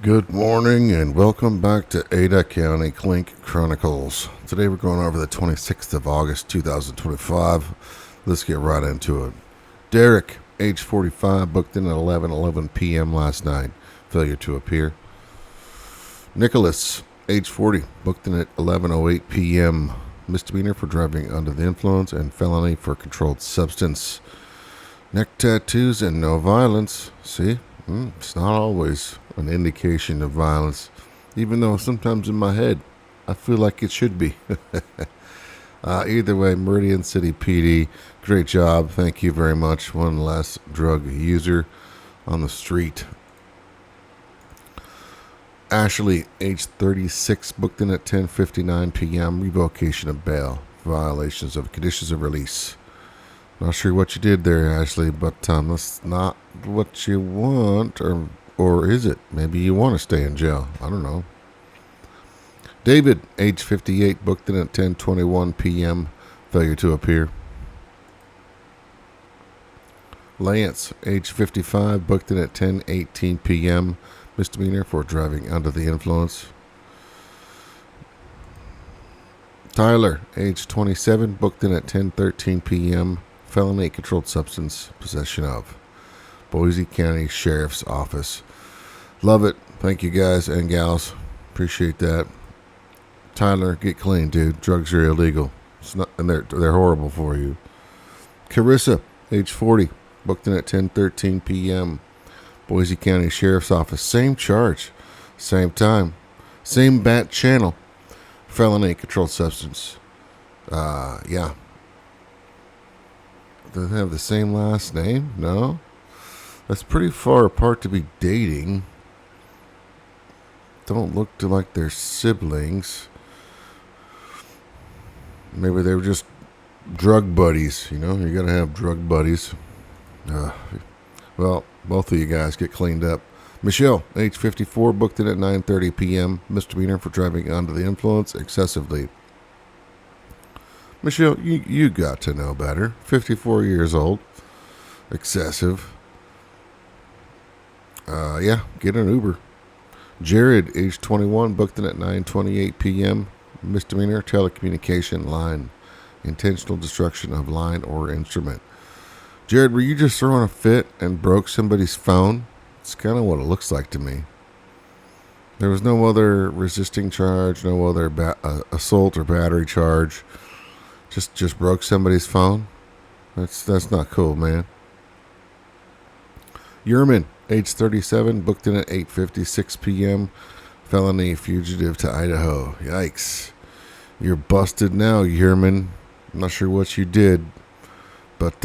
Good morning and welcome back to Ada County Clink Chronicles. Today we're going over the 26th of August 2025. Let's get right into it. Derek, age 45, booked in at 11:11 p.m. last night. Failure to appear. Nicholas, age 40, booked in at 11:08 p.m. Misdemeanor for driving under the influence and felony for controlled substance. Neck tattoos and no violence. See? It's not always an indication of violence, even though sometimes in my head I feel like it should be. Either way, Meridian City PD, great job. Thank you very much. One less drug user on the street. Ashley, age 36, booked in at 10:59 p.m. Revocation of bail. Violations of conditions of release. Not sure what you did there, Ashley, but that's not what you want, or is it? Maybe you want to stay in jail. I don't know. David, age 58, booked in at 10:21 p.m. Failure to appear. Lance, age 55, booked in at 10:18 p.m. Misdemeanor for driving under the influence. Tyler, age 27, booked in at 10:13 p.m. Felony controlled substance possession of. Boise County Sheriff's Office. Love it. Thank you guys and gals. Appreciate that. Tyler, get clean, dude. Drugs are illegal. It's not, and they're horrible for you. Carissa, age 40, booked in at 10:13 p.m. Boise County Sheriff's Office. Same charge, same time, same bat channel. Felony controlled substance. Yeah. Do they have the same last name? No? That's pretty far apart to be dating. Don't look like they're siblings. Maybe they were just drug buddies. You know, you gotta have drug buddies. Well, both of you guys get cleaned up. Michelle, age 54, booked in at 9:30 p.m. Misdemeanor for driving under the influence excessively. Michelle, you got to know better. 54 years old. Excessive. Yeah, get an Uber. Jared, age 21, booked in at 9:28 p.m. Misdemeanor telecommunication line. Intentional destruction of line or instrument. Jared, were you just throwing a fit and broke somebody's phone? It's kind of what it looks like to me. There was no other resisting charge, no other assault or battery charge. Just broke somebody's phone? That's not cool, man. Yerman, age 37, booked in at 8:56 p.m. Felony fugitive to Idaho. Yikes. You're busted now, Yerman. I'm not sure what you did, but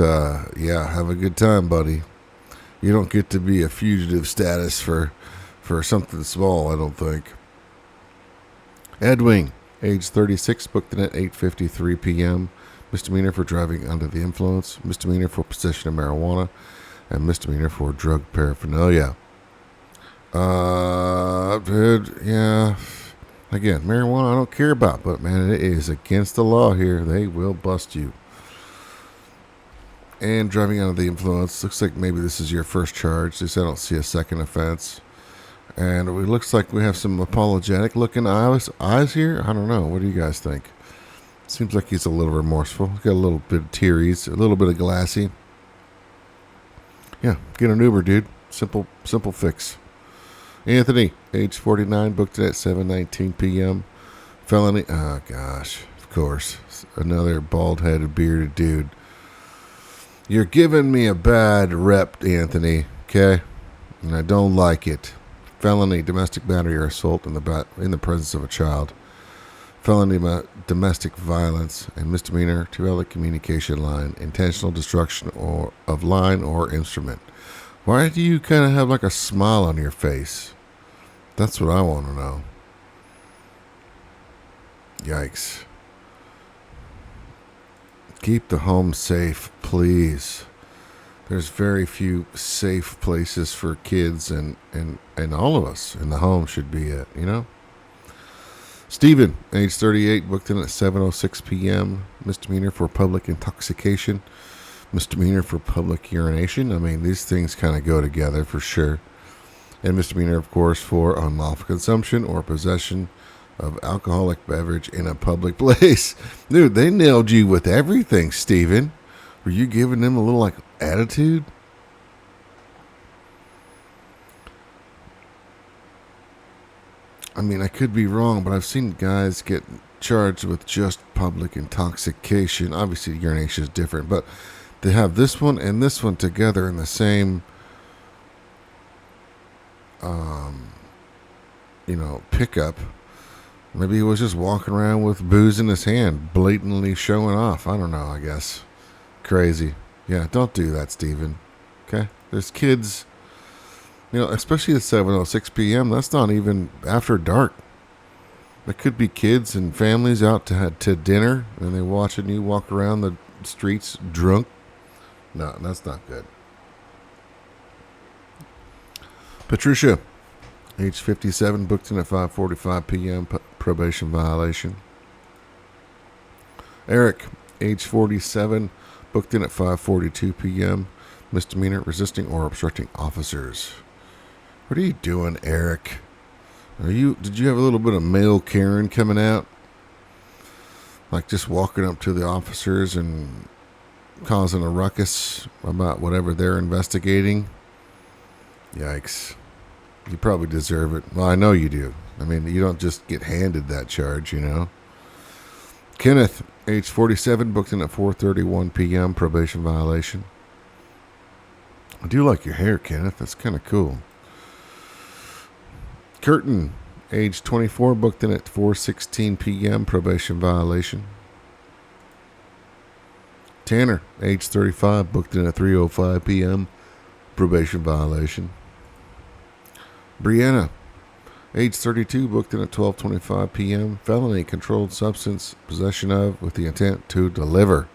yeah, have a good time, buddy. You don't get to be a fugitive status for something small, I don't think. Edwin, age 36, booked in at 8:53 p.m. Misdemeanor for driving under the influence. Misdemeanor for possession of marijuana. And misdemeanor for drug paraphernalia. Dude, yeah. Again, marijuana I don't care about, but man, it is against the law here. They will bust you. And driving under the influence. Looks like maybe this is your first charge. At least I don't see a second offense. And it looks like we have some apologetic looking eyes here. I don't know. What do you guys think? Seems like he's a little remorseful. He's got a little bit of tearies, a little bit of glassy. Yeah, get an Uber, dude. Simple fix. Anthony, age 49, booked it at 7:19 p.m. Felony. Oh, gosh. Of course. Another bald-headed, bearded dude. You're giving me a bad rep, Anthony. Okay? And I don't like it. Felony, domestic battery or assault in the presence of a child. Felony, domestic violence, and misdemeanor telecommunication line, intentional destruction of line or instrument. Why do you kind of have like a smile on your face? That's what I want to know. Yikes. Keep the home safe, please. There's very few safe places for kids, and all of us in the home should be at, you know? Stephen, age 38, booked in at 7:06 p.m. Misdemeanor for public intoxication. Misdemeanor for public urination. I mean, these things kind of go together for sure. And misdemeanor, of course, for unlawful consumption or possession of alcoholic beverage in a public place. Dude, they nailed you with everything, Steven. Were you giving them a little, like, attitude? I mean, I could be wrong, but I've seen guys get charged with just public intoxication. Obviously, urination is different, but they have this one and this one together in the same, pickup. Maybe he was just walking around with booze in his hand, blatantly showing off. I don't know, I guess. Crazy. Yeah, don't do that, Steven. Okay? There's kids, especially at 7:06 p.m. That's not even after dark. There could be kids and families out to dinner, and they're watching you walk around the streets drunk. No, that's not good. Patricia, age 57, booked in at 5:45 p.m., probation violation. Eric, age 47, booked in at 5:42 p.m., misdemeanor, resisting or obstructing officers. What are you doing, Eric? Did you have a little bit of male Karen coming out? Like just walking up to the officers and causing a ruckus about whatever they're investigating? Yikes. You probably deserve it. Well, I know you do. I mean, you don't just get handed that charge, Kenneth, age 47, booked in at 4:31 p.m., probation violation. I do like your hair, Kenneth. That's kind of cool. Curtin, age 24, booked in at 4:16 p.m., probation violation. Tanner, age 35, booked in at 3:05 p.m., probation violation. Brianna, age 32, booked in at 12:25 p.m., felony, controlled substance, possession of with the intent to deliver.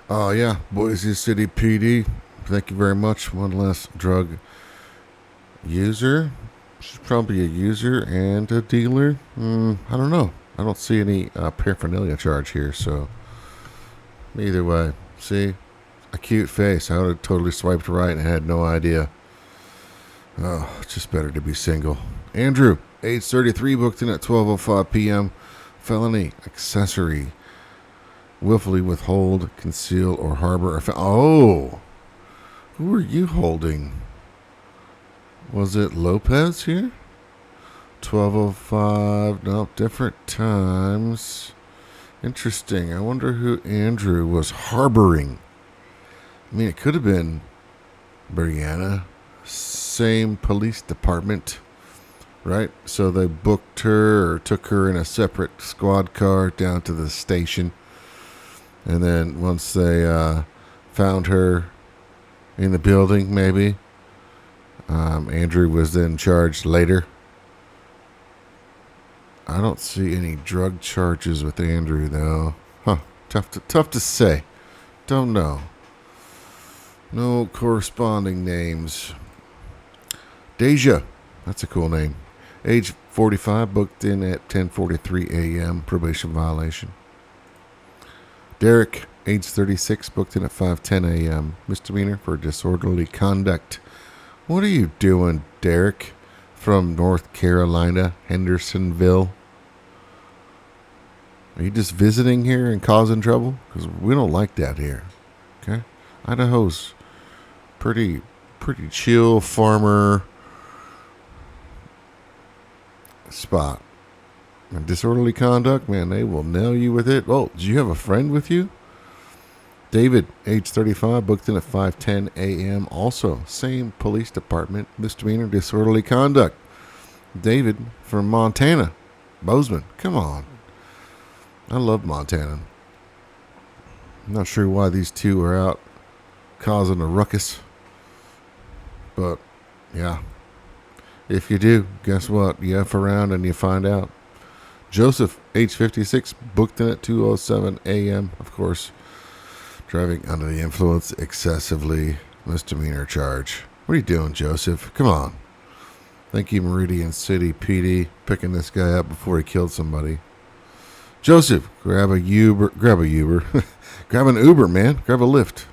Oh, yeah, Boise City PD, thank you very much. One less drug user. She's probably a user and a dealer. I don't know. I don't see any paraphernalia charge here, so either way. See? A cute face. I would have totally swiped right and had no idea. Oh, it's just better to be single. Andrew, age 33, booked in at 12:05 p.m. Felony, accessory, willfully withhold, conceal, or harbor. Who are you holding? Was it Lopez here? 12:05. No, different times. Interesting. I wonder who Andrew was harboring. I mean, it could have been Brianna. Same police department, right? So they booked her or took her in a separate squad car down to the station. And then once they found her in the building, maybe, Andrew was then charged later. I don't see any drug charges with Andrew, though. Tough to say. Don't know. No corresponding names. Deja, that's a cool name. Age 45, booked in at 10:43 a.m., probation violation. Derek, age 36, booked in at 5:10 a.m., misdemeanor for disorderly conduct. What are you doing, Derek? From North Carolina, Hendersonville. Are you just visiting here and causing trouble? Because we don't like that here. Okay? Idaho's pretty chill farmer spot. And disorderly conduct, man, they will nail you with it. Oh, do you have a friend with you? David, age 35, booked in at 5:10 a.m. Also, same police department, misdemeanor, disorderly conduct. David from Montana, Bozeman. Come on. I love Montana. I'm not sure why these two are out causing a ruckus. But, yeah. If you do, guess what? You F around and you find out. Joseph, age 56, booked in at 2:07 a.m. Of course, driving under the influence excessively, misdemeanor charge. What are you doing, Joseph? Come on. Thank you, Meridian City PD, picking this guy up before he killed somebody. Joseph, grab an Uber. Grab an Uber, man. Grab a Lyft.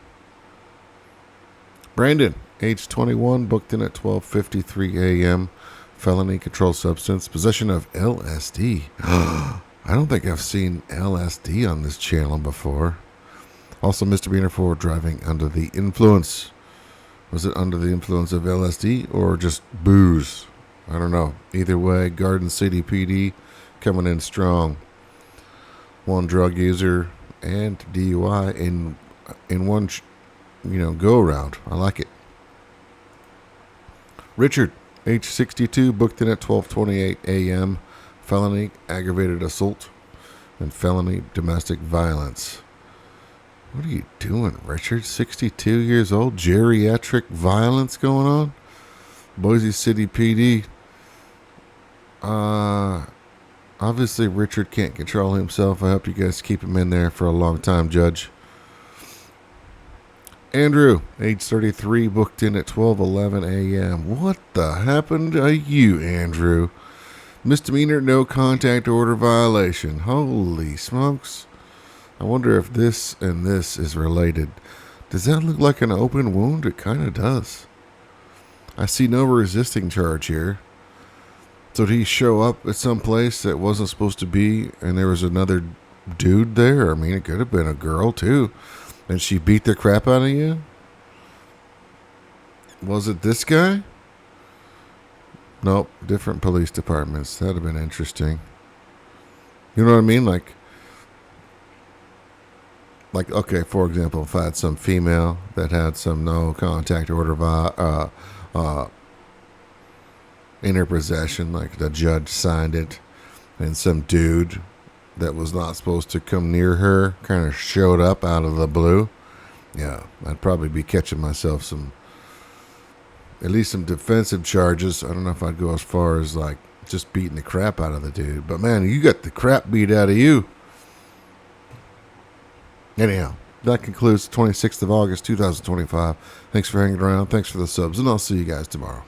Brandon, age 21, booked in at 12:53 a.m. Felony controlled substance, possession of LSD. I don't think I've seen LSD on this channel before. Also misdemeanor for driving under the influence. Was it under the influence of LSD or just booze? I don't know. Either way, Garden City PD coming in strong. One drug user and DUI in one go around. I like it. Richard, age 62, booked in at 12:28 a.m. Felony aggravated assault and felony domestic violence. What are you doing, Richard? 62 years old, geriatric violence going on? Boise City PD. Obviously Richard can't control himself. I hope you guys keep him in there for a long time, Judge. Andrew, age 33, booked in at 12:11 a.m. What the happened to you, Andrew? Misdemeanor, no contact order violation. Holy smokes. I wonder if this and this is related. Does that look like an open wound? It kind of does. I see no resisting charge here. So did he show up at some place that wasn't supposed to be and there was another dude there? I mean, it could have been a girl too. And she beat the crap out of you? Was it this guy? Nope, different police departments. That'd have been interesting. You know what I mean? Like, okay, for example, if I had some female that had some no contact order in her possession, like the judge signed it, and some dude that was not supposed to come near her kind of showed up out of the blue, yeah, I'd probably be catching myself at least some defensive charges. I don't know if I'd go as far as like just beating the crap out of the dude, but man, you got the crap beat out of you. Anyhow, that concludes the 26th of August, 2025. Thanks for hanging around. Thanks for the subs, and I'll see you guys tomorrow.